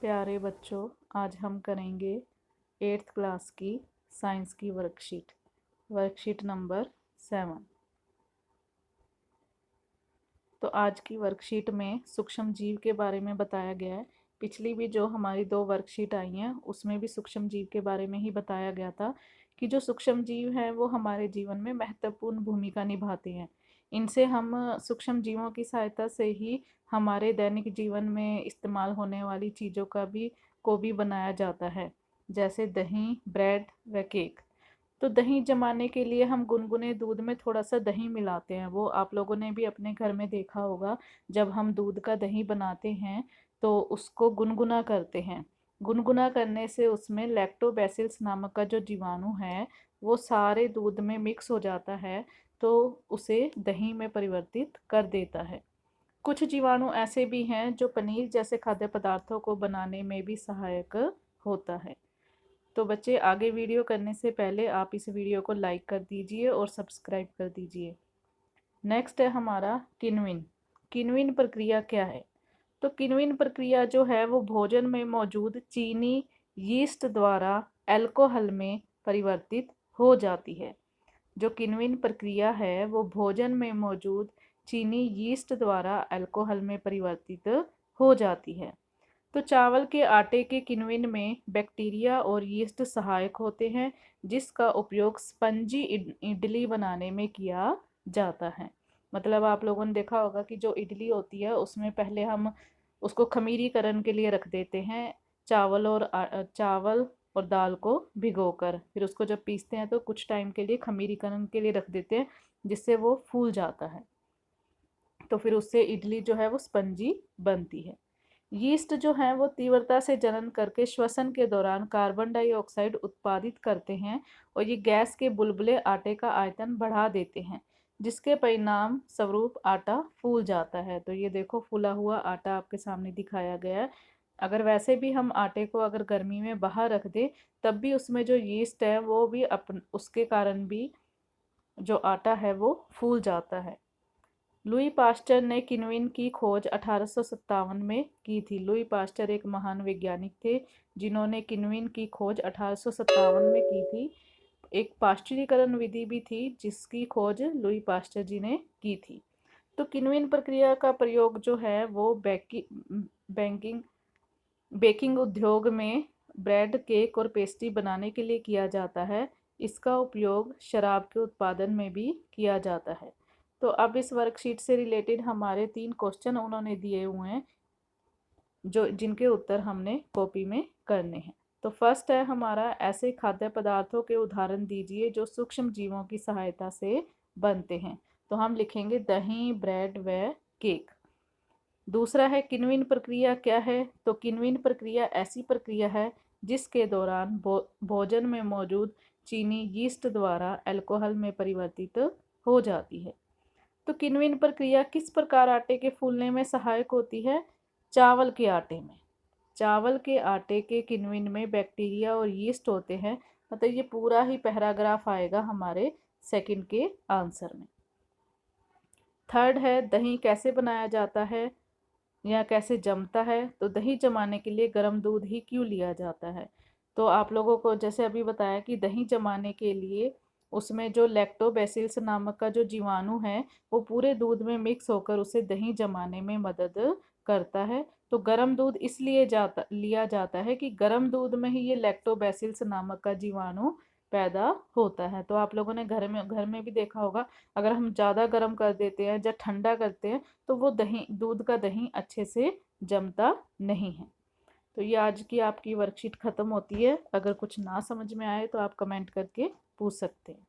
प्यारे बच्चों, आज हम करेंगे 8th क्लास की साइंस की वर्कशीट नंबर 7। तो आज की वर्कशीट में सूक्ष्म जीव के बारे में बताया गया है। पिछली भी जो हमारी 2 वर्कशीट आई हैं उसमें भी सूक्ष्म जीव के बारे में ही बताया गया था कि जो सूक्ष्म जीव हैं वो हमारे जीवन में महत्वपूर्ण भूमिका निभाते हैं। इनसे हम सूक्ष्म जीवों की सहायता से ही हमारे दैनिक जीवन में इस्तेमाल होने वाली चीज़ों को भी बनाया जाता है, जैसे दही, ब्रेड व केक। तो दही जमाने के लिए हम गुनगुने दूध में थोड़ा सा दही मिलाते हैं। वो आप लोगों ने भी अपने घर में देखा होगा। जब हम दूध का दही बनाते हैं तो उसको गुनगुना करते हैं। गुनगुना करने से उसमें लैक्टोबैसिलस नामक का जो जीवाणु है वो सारे दूध में मिक्स हो जाता है, तो उसे दही में परिवर्तित कर देता है। कुछ जीवाणु ऐसे भी हैं जो पनीर जैसे खाद्य पदार्थों को बनाने में भी सहायक होता है। तो बच्चे, आगे वीडियो करने से पहले आप इस वीडियो को लाइक कर दीजिए और सब्सक्राइब कर दीजिए। नेक्स्ट है हमारा किण्विन। किण्विन प्रक्रिया क्या है? तो किण्विन प्रक्रिया जो है वो भोजन में मौजूद चीनी यीस्ट द्वारा अल्कोहल में परिवर्तित हो जाती है। जो किण्विन प्रक्रिया है वो भोजन में मौजूद चीनी यीस्ट द्वारा अल्कोहल में परिवर्तित हो जाती है। तो चावल के आटे के किण्विन में बैक्टीरिया और यीस्ट सहायक होते हैं, जिसका उपयोग स्पंजी इडली बनाने में किया जाता है। मतलब आप लोगों ने देखा होगा कि जो इडली होती है उसमें पहले हम उसको खमीरीकरण के लिए रख देते हैं, चावल और दाल को भिगोकर। फिर उसको जब पीसते हैं तो कुछ टाइम के लिए खमीरीकरण के लिए रख देते हैं, जिससे वो फूल जाता है। तो फिर उससे इडली जो है वो स्पंजी बनती है। यीस्ट जो है वो तीव्रता से जनन करके श्वसन के दौरान कार्बन डाइऑक्साइड उत्पादित करते हैं और ये गैस के बुलबुले आटे का आयतन बढ़ा देते हैं, जिसके परिणाम स्वरूप आटा फूल जाता है। तो ये देखो, फूला हुआ आटा आपके सामने दिखाया गया है। अगर वैसे भी हम आटे को अगर गर्मी में बाहर रख दें तब भी उसमें जो यीस्ट है वो भी उसके कारण भी जो आटा है वो फूल जाता है। लुई पास्चर ने किण्विन की खोज 1857 में की थी। लुई पास्चर एक महान वैज्ञानिक थे जिन्होंने किण्विन की खोज 1857 में की थी। एक पाश्चुरीकरण विधि भी थी जिसकी खोज लुई पास्चर जी ने की थी। तो किण्विन प्रक्रिया का प्रयोग जो है वो बेकिंग उद्योग में ब्रेड, केक और पेस्ट्री बनाने के लिए किया जाता है। इसका उपयोग शराब के उत्पादन में भी किया जाता है। तो अब इस वर्कशीट से रिलेटेड हमारे 3 क्वेश्चन उन्होंने दिए हुए हैं, जिनके उत्तर हमने कॉपी में करने हैं। तो फर्स्ट है हमारा, ऐसे खाद्य पदार्थों के उदाहरण दीजिए जो सूक्ष्म जीवों की सहायता से बनते हैं। तो हम लिखेंगे दही, ब्रेड व केक। दूसरा है किण्विन प्रक्रिया क्या है? तो किण्विन प्रक्रिया ऐसी प्रक्रिया है जिसके दौरान भोजन में मौजूद चीनी यीस्ट द्वारा अल्कोहल में परिवर्तित हो जाती है। तो किण्विन प्रक्रिया किस प्रकार आटे के फूलने में सहायक होती है? चावल के आटे में। चावल के आटे के किण्विन में बैक्टीरिया और यीस्ट होते हैं। मतलब ये पूरा ही पैराग्राफ आएगा हमारे सेकंड के आंसर में। थर्ड है, दही कैसे बनाया जाता है या कैसे जमता है? तो दही जमाने के लिए गर्म दूध ही क्यों लिया जाता है? तो आप लोगों को जैसे अभी बताया कि दही जमाने के लिए उसमें जो लैक्टोबैसिलस नामक का जो जीवाणु है वो पूरे दूध में मिक्स होकर उसे दही जमाने में मदद करता है। तो गर्म दूध इसलिए लिया जाता है कि गर्म दूध में ही ये लैक्टोबैसिलस नामक का जीवाणु पैदा होता है। तो आप लोगों ने घर में भी देखा होगा, अगर हम ज़्यादा गर्म कर देते हैं या ठंडा करते हैं तो वो दूध का दही अच्छे से जमता नहीं है। तो ये आज की आपकी वर्कशीट ख़त्म होती है। अगर कुछ ना समझ में आए तो आप कमेंट करके पूछ सकते हैं।